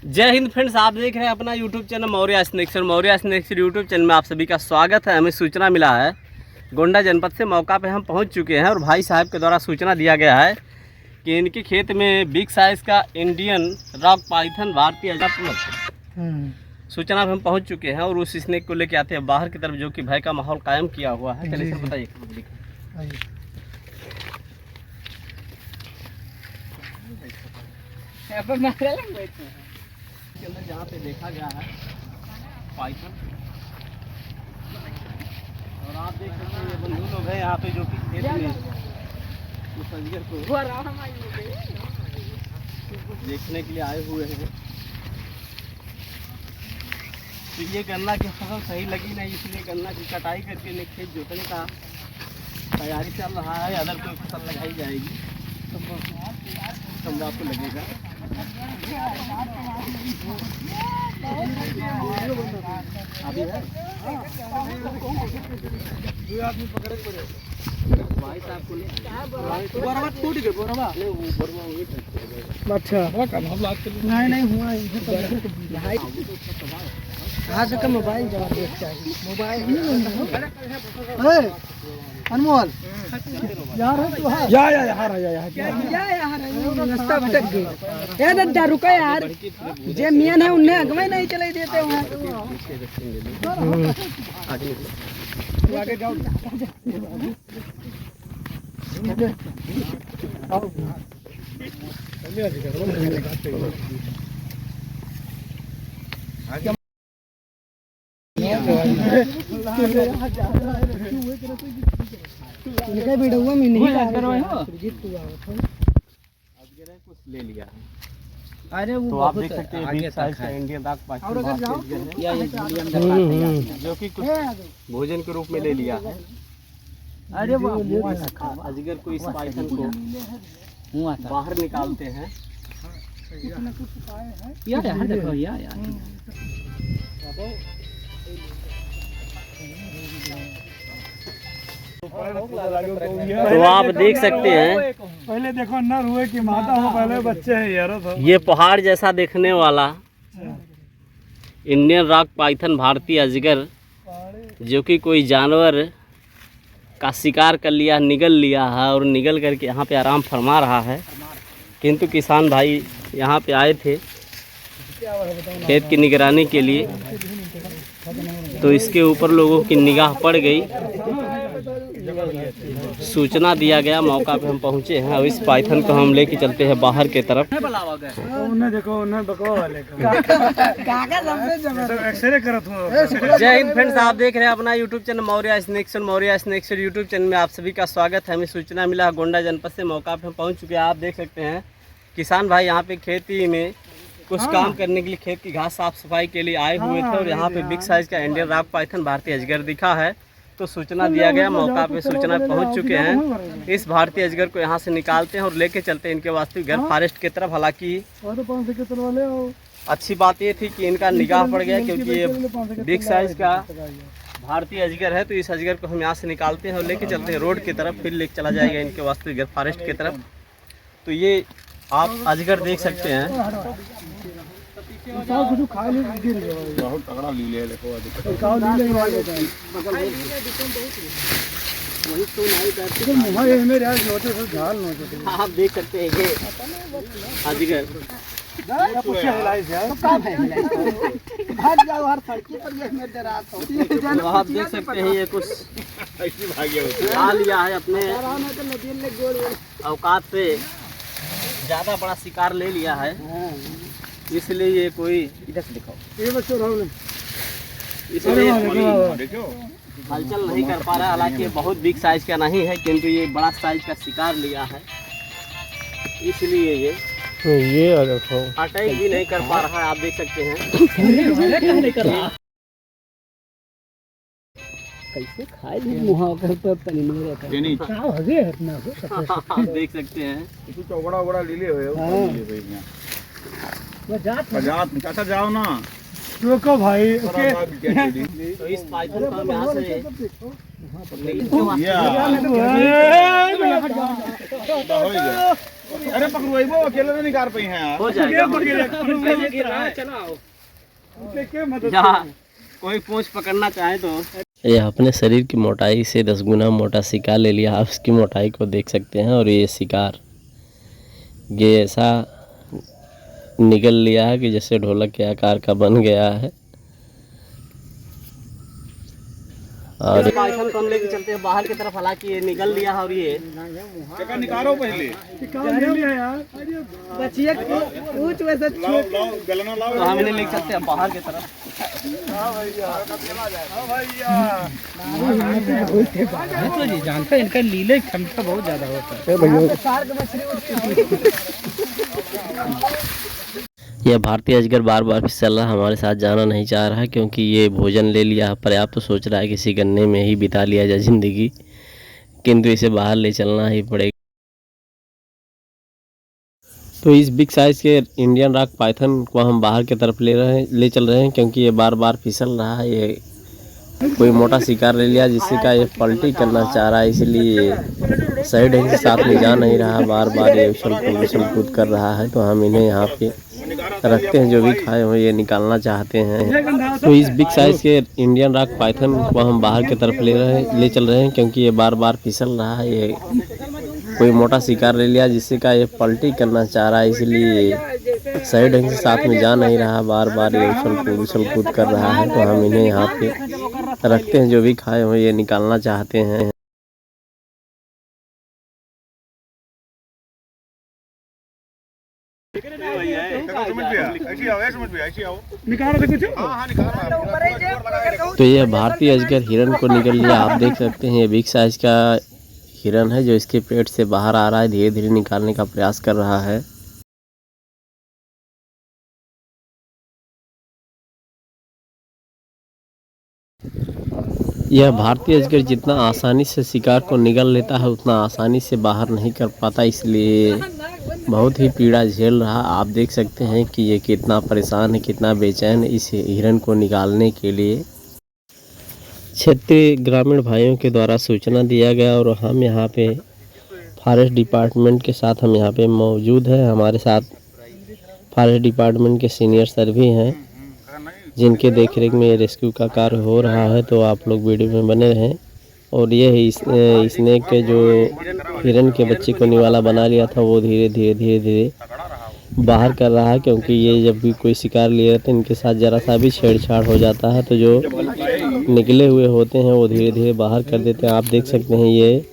जय हिंद फ्रेंड्स, आप देख रहे हैं अपना YouTube channel Maurya snakes. Maurya snakes YouTube channel में आप सभी का स्वागत है। हमें सूचना मिला है गोंडा जनपद से, मौका पे हम पहुंच चुके हैं और भाई साहब के द्वारा सूचना दिया गया है कि इनके खेत में बिग साइज़ का इंडियन रॉक पाइथन भारतीय सूचना पे हम पहुंच चुके हैं और उस स्नेक को लेके आते हैं बाहर की तरफ, जो कि भय का माहौल कायम किया हुआ है। चलिए सर बताइए। के अंदर जहाँ पे देखा गया है पाइथन, और आप देख सकते हैं ये बंधु लोग हैं यहाँ पे जो कि खेत में उस अजगर को देखने के लिए आए हुए हैं। तो ये गन्ना की फसल सही लगी नहीं, इसलिए गन्ना की कटाई करके इन्हें खेत जोतने का तैयारी चल रहा है। अगर कोई फसल लगाई जाएगी तो आपको लगेगा। अभी है आदमी पकड़े पड़े भाई साहब को टूट गए बोरवा। अच्छा नहीं हुआ यहाँ से मोबाइल जवाब चाहिए। मोबाइल अनमोल यार रास्ता भटक गई। ए दद्दा रुको यार, जे मियान है उन्हें अगवे नहीं चले देते वहाँ। आगे जाओ वीडियो में नहीं कुछ ले लिया है। अरे वो तो आप देख सकते हैं बिग साइज का इंडियन रॉक पाइथन जो कि कुछ भोजन के रूप में ले लिया है। अरे वो अजगर को इस पाइथन को बाहर निकालते हैं। यार देखो यार तो आप देख सकते हैं, पहले देखो नर हुए कि मादा हो, पहले बच्चे हैं यार। तो ये पहाड़ जैसा देखने वाला इंडियन रॉक पाइथन भारतीय अजगर जो कि कोई जानवर का शिकार कर लिया, निगल लिया है और निगल करके यहाँ पे आराम फरमा रहा है। किंतु किसान भाई यहाँ पे आए थे खेत की निगरानी के लिए, तो इसके ऊपर लोगों की निगाह पड़ गई। सूचना दिया गया, मौका पे हम पहुँचे हैं और इस पाइथन को हम लेके चलते हैं बाहर के तरफ। उन्हें देखो, उन्हें बकवा वाले एक्सरे करत हो। जय हिंद फ्रेंड्स, आप देख रहे हैं अपना YouTube channel Maurya snakes YouTube channel में आप सभी का स्वागत है। हमें सूचना मिला गोंडा जनपद से, मौका पे हम पहुंच चुके हैं। आप देख सकते हैं किसान भाई यहाँ पे खेती में कुछ काम करने के लिए खेत की घास साफ सफाई के लिए आए हुए थे और यहाँ पे बिग साइज का इंडियन रॉक पाइथन भारतीय अजगर दिखा है। तो सूचना दिया गया, मौका पे सूचना पहुंच चुके हैं। इस भारतीय अजगर को यहाँ से निकालते हैं और लेके चलते हैं इनके वास्तविक घर फॉरेस्ट की तरफ। हालांकि अच्छी बात ये थी कि इनका निगाह पड़ गया, क्योंकि ये बिग साइज का भारतीय अजगर है। तो इस अजगर को हम यहाँ से निकालते हैं और लेके चलते हैं रोड की तरफ, फिर लेके चला जाएगा इनके वास्तविक घर फॉरेस्ट की तरफ। तो ये आप अजगर देख सकते हैं। आप देख सकते हैं ये अजगर। आप देख सकते हैं ये कुछ खा लिया है, अपने औकात से ज़्यादा बड़ा शिकार ले लिया है, इसलिए ये कोई इधर से दिखाओ, इसलिए हलचल नहीं कर पा रहा है। हालांकि बहुत बिग साइज का नहीं है, किंतु ये बड़ा साइज का शिकार लिया है, इसलिए ये देखो अटैक भी नहीं कर पा रहा है। आप देख सकते हैं कैसे खाए भी मुहा कर तो तनी नहीं रहता नहीं आगे हटना हो। देख सकते हैं बड़ा लीले हुए चाचा जाओ ना, रोको भाई। तो इस पाइथन को हम यहाँ से अरे पकड़ो वो अकेले नहीं निकाल पाई हैं यार। हो जाएगा। जहाँ कोई पूंछ पकड़ना चाहे तो ये अपने शरीर की मोटाई से 10 गुना मोटा शिकार ले लिया। आप उसकी मोटाई को देख सकते हैं। और ये शिकार ये ऐसा निगल लिया है कि जैसे ढोलक के आकार का बन गया है। और पाइथन को हम लेके चलते हैं बाहर की तरफ। हालांकि ये निगल लिया है और ये चक्कर निकालो पहले। तो हम इन्हें लेके चलते हैं बाहर की तरफ। जानते हैं इनका लीले क्षमता बहुत ज्यादा होता है। यह भारतीय अजगर बार बार फिसल रहा, हमारे साथ जाना नहीं चाह रहा क्योंकि ये भोजन ले लिया पर्याप्त। तो सोच रहा है किसी गन्ने में ही बिता लिया जाए ज़िंदगी, किंतु इसे बाहर ले चलना ही पड़ेगा। तो इस बिग साइज के इंडियन रॉक पाइथन को हम बाहर की तरफ ले चल रहे हैं क्योंकि ये बार बार फिसल रहा है। ये कोई मोटा शिकार ले लिया जिससे का ये पलटी करना चाह रहा है, इसलिए सही ढंग से साथ में जा नहीं रहा। बार बार ये उछल कूद कर रहा है। तो हम इन्हें यहाँ पे रखते हैं, जो भी खाए हुए ये निकालना चाहते हैं। तो इस बिग साइज के इंडियन रॉक पाइथन को हम बाहर की तरफ ले चल रहे हैं क्योंकि ये बार बार फिसल रहा है। ये कोई मोटा शिकार ले लिया जिससे का ये पलटी करना चाह रहा है, इसलिए सही ढंग से साथ में जा नहीं रहा। बार बार ये उछल कूद कर रहा है। तो हम इन्हें यहाँ पे रखते हैं, जो भी खाए हुए ये निकालना चाहते हैं। तो ये भारतीय अजगर हिरन को निकल लिया। आप देख सकते हैं ये बिग साइज का हिरन है जो इसके पेट से बाहर आ रहा है, धीरे धीरे निकालने का प्रयास कर रहा है। यह भारतीय अजगर जितना आसानी से शिकार को निगल लेता है उतना आसानी से बाहर नहीं कर पाता, इसलिए बहुत ही पीड़ा झेल रहा। आप देख सकते हैं कि ये कितना परेशान है, कितना बेचैन है इस हिरन को निकालने के लिए। क्षेत्रीय ग्रामीण भाइयों के द्वारा सूचना दिया गया और हम यहाँ पे फॉरेस्ट डिपार्टमेंट के साथ हम यहाँ पे मौजूद हैं। हमारे साथ फॉरेस्ट डिपार्टमेंट के सीनियर सर भी हैं जिनके देखरेख में ये रेस्क्यू का कार्य हो रहा है। तो आप लोग वीडियो में बने रहें। और ये स्नेक के जो हिरन के बच्चे को निवाला बना लिया था वो धीरे धीरे बाहर कर रहा है, क्योंकि ये जब भी कोई शिकार लिए रहते हैं इनके साथ ज़रा सा भी छेड़छाड़ हो जाता है तो जो निकले हुए होते हैं वो धीरे धीरे बाहर कर देते हैं। आप देख सकते हैं ये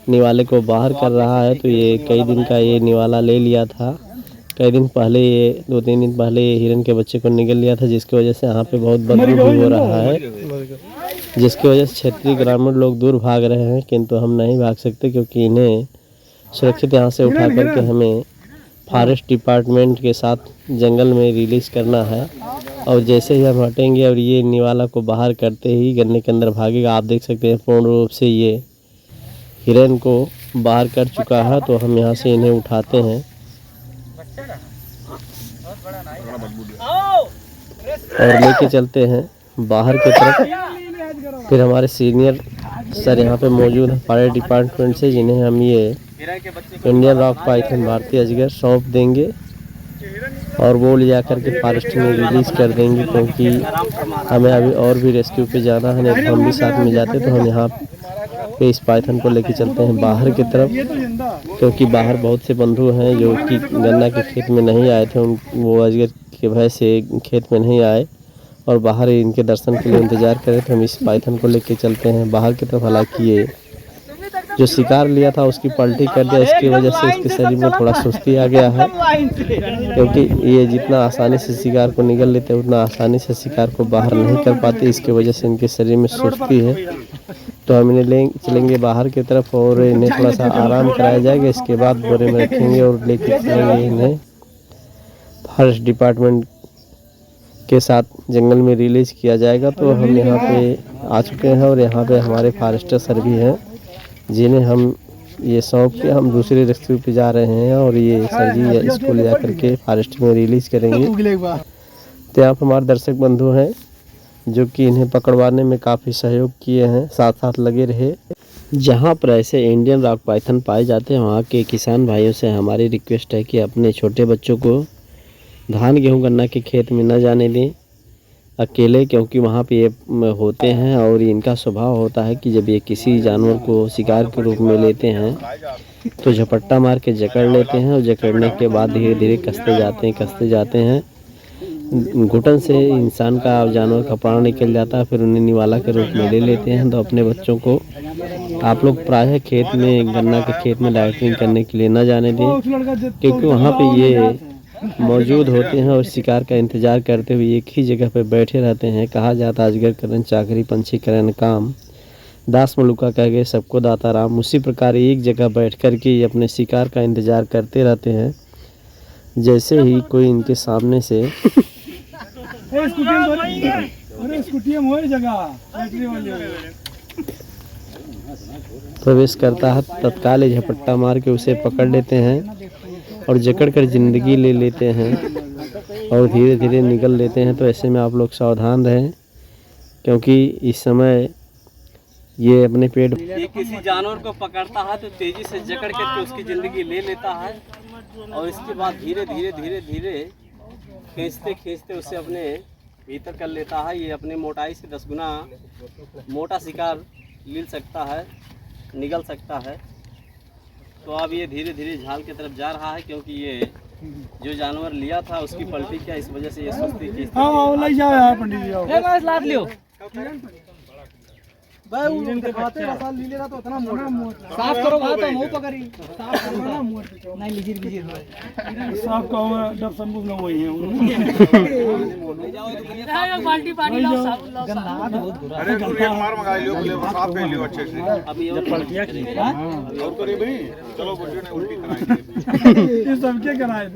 निवाले को बाहर कर रहा है। तो ये कई दिन का ये निवाला ले लिया था, कई दिन पहले ये 2-3 दिन पहले ये हिरन के बच्चे को निकल लिया था, जिसकी वजह से यहाँ पे बहुत बदबू भी हो रहा है, जिसकी वजह से क्षेत्रीय ग्रामीण लोग दूर भाग रहे हैं। किंतु हम नहीं भाग सकते क्योंकि इन्हें सुरक्षित यहाँ से उठा करके हमें फॉरेस्ट डिपार्टमेंट के साथ जंगल में रिलीज़ करना है। और जैसे ही हम हटेंगे और ये निवाला को बाहर करते ही गन्ने के अंदर भागेगा। आप देख सकते हैं पूर्ण रूप से ये हिरन को बाहर कर चुका है। तो हम यहाँ से इन्हें उठाते हैं और लेके चलते हैं बाहर की तरफ। फिर हमारे सीनियर सर यहाँ पे मौजूद हैं फॉरेस्ट डिपार्टमेंट से, जिन्हें हम ये इंडियन रॉक पाइथन भारतीय अजगर सौंप देंगे और वो ले जा करके फॉरेस्ट में रिलीज़ कर देंगे, क्योंकि हमें अभी और भी रेस्क्यू पे जाना है। नहीं तो हम भी साथ में जाते तो हम यहाँ पे इस पाइथन को लेके चलते हैं बाहर की तरफ, क्योंकि बाहर बहुत से बंधु हैं जो कि गन्ना के खेत में नहीं आए थे। वो अजगर के भय से खेत में नहीं आए और बाहर इनके दर्शन के लिए इंतज़ार करें। तो हम इस पाइथन को लेके चलते हैं बाहर की तरफ। हालांकि ये जो शिकार लिया था उसकी पलटी कर दिया, इसकी वजह से इसके शरीर में थोड़ा सुस्ती आ गया है, क्योंकि ये जितना आसानी से शिकार को निगल लेते हैं उतना आसानी से शिकार को बाहर नहीं कर पाते। इसकी वजह से इनके शरीर में सुस्ती है। तो हम इन्हें चलेंगे बाहर की तरफ और इन्हें थोड़ा सा आराम कराया जाएगा। इसके बाद बोरे में रखेंगे और लेके चलेंगे इन्हें फॉरेस्ट डिपार्टमेंट के साथ जंगल में रिलीज किया जाएगा। तो हम यहाँ पे आ चुके हैं और यहाँ पे हमारे फॉरेस्टर सर भी हैं, जिन्हें हम ये सौंप के हम दूसरे रेस्क्यू पे जा रहे हैं। और ये सर जी इसको ले जा करके फॉरेस्ट में रिलीज करेंगे। तो यहाँ पर हमारे दर्शक बंधु हैं जो कि इन्हें पकड़वाने में काफ़ी सहयोग किए हैं, साथ साथ लगे रहे। जहाँ पर ऐसे इंडियन रॉक पाइथन पाए जाते हैं वहाँ के किसान भाइयों से हमारी रिक्वेस्ट है कि अपने छोटे बच्चों को धान गेहूँ गन्ना के खेत में न जाने दें अकेले, क्योंकि वहाँ पे ये होते हैं और इनका स्वभाव होता है कि जब ये किसी जानवर को शिकार के रूप में लेते हैं तो झपट्टा मार के जकड़ लेते हैं और जकड़ने के बाद धीरे धीरे कसते जाते हैं। घुटन से इंसान का और जानवर का प्राण निकल जाता है, फिर उन्हें निवाला के रूप में ले लेते हैं। तो अपने बच्चों को आप लोग प्रायः खेत में गन्ना के खेत में डाइटिंग करने के लिए न जाने दें, क्योंकि वहाँ पे ये मौजूद होते हैं और शिकार का इंतज़ार करते हुए एक ही जगह पर बैठे रहते हैं। कहा जाता अजगर करन चाकरी पंछी करन काम, दास मलुका कह गए सबको दाता राम। उसी प्रकार एक जगह बैठ कर के अपने शिकार का इंतज़ार करते रहते हैं। जैसे ही कोई इनके सामने से प्रवेश करता है तत्काल ही झपट्टा मार के उसे पकड़ लेते हैं और जकड़ कर ज़िंदगी ले लेते हैं और धीरे धीरे निगल लेते हैं। तो ऐसे में आप लोग सावधान रहें, क्योंकि इस समय ये अपने पेट ये किसी जानवर को पकड़ता है तो तेज़ी से जकड़ करके उसकी ज़िंदगी ले लेता है और इसके बाद धीरे धीरे खींचते उसे अपने भीतर कर लेता है। ये अपने मोटाई से 10 गुना मोटा शिकार ले सकता है, निगल सकता है। तो अब ये धीरे धीरे झाल की तरफ जा रहा है, क्योंकि ये जो जानवर लिया था उसकी पलटी क्या इस वजह से ये सुस्ती की साफ करो हाथ हम पकड़ी साफ करो नहीं लिजिर साफ का जब संभव न वही है बाल्टी पानी लाओ गंदा बहुत बुरा। अरे तू एक मार मंगा लियो, साफ कर लियो अच्छे से। अब ये पलटिया की और करे भाई चलो बच्चों ने उल्टी कराई ये सबके कराए थे।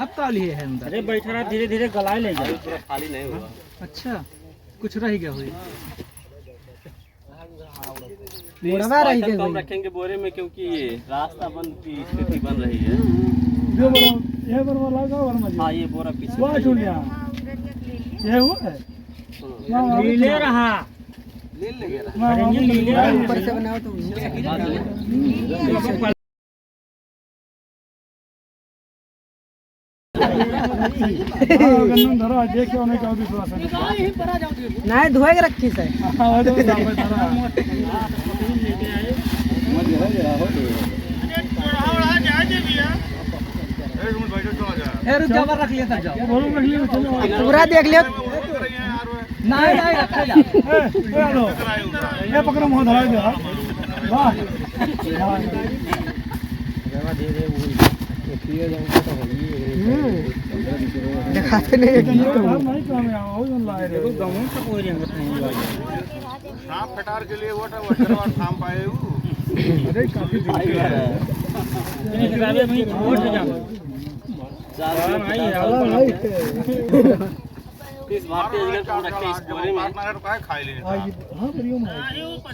अब ताली है अंदर। अरे बैठा रहा धीरे धीरे गलाए ले जाए, पूरा खाली नहीं हुआ। अच्छा कुछ रह गया हुई कम रखेंगे बोरे में, क्योंकि ये रास्ता बंद की स्थिति बन रही है। हाँ ये बोरा पीछे ये हुआ है ले रहा ऊपर से बनाओ तो देखियो नहीं का विश्वास नहीं धोए के रखी से रख लिया था पूरा देख लियो नहीं रखा जा ये पकड़ो मोह धरा दे वाह दिखाते नहीं सांप फटार के लिए वो थाम पाए अरे काफी इस भारतीय अजगर को रखे इस बोरे में खाई ले।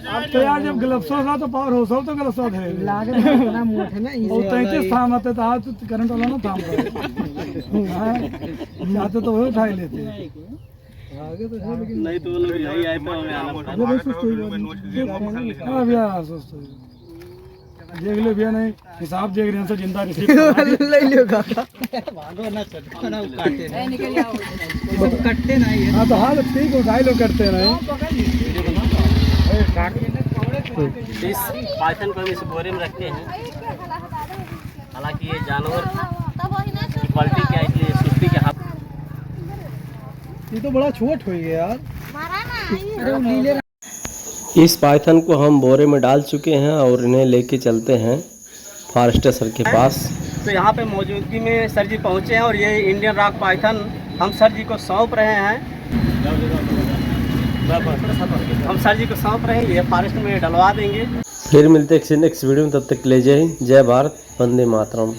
अब तो यार जब ग्लव्स हो तो पावर हो सब तो ग्लव्स है लागे ना मोट है ना वो 33 थाम आते तो हाथ करंट वाला ना थाम जाते तो वो उठा लेते आगे तो है लेकिन नहीं तो वो लोग यही आए तो हमें आना पड़ा। अब यार सोचते देख लो भैया नहीं हिसाब देख रहे हैं से जिंदा रिसीव ले लियो का भागो ना चटको ना काटे नहीं निकल आओ तो कटते नहीं है। हां तो हां ठीक उठाई लो करते नहीं इस पाइथन को हम इस बोरे में रखते हैं। हालांकि ये जानवर पलटी क्या इसलिए सुस्ती के हाथ ये तो बड़ा छोट हो गया यार। अरे नीले इस पाइथन को हम बोरे में डाल चुके हैं और इन्हें लेके चलते हैं फॉरेस्टर सर के पास। तो यहाँ पे मौजूदगी में सर जी पहुँचे हैं और ये इंडियन रॉक पाइथन हम सर जी को सौंप रहे हैं। ये फॉरेस्ट में डलवा देंगे। फिर मिलते हैं नेक्स्ट वीडियो में, तब तक ले जय भारत, वंदे मातरम।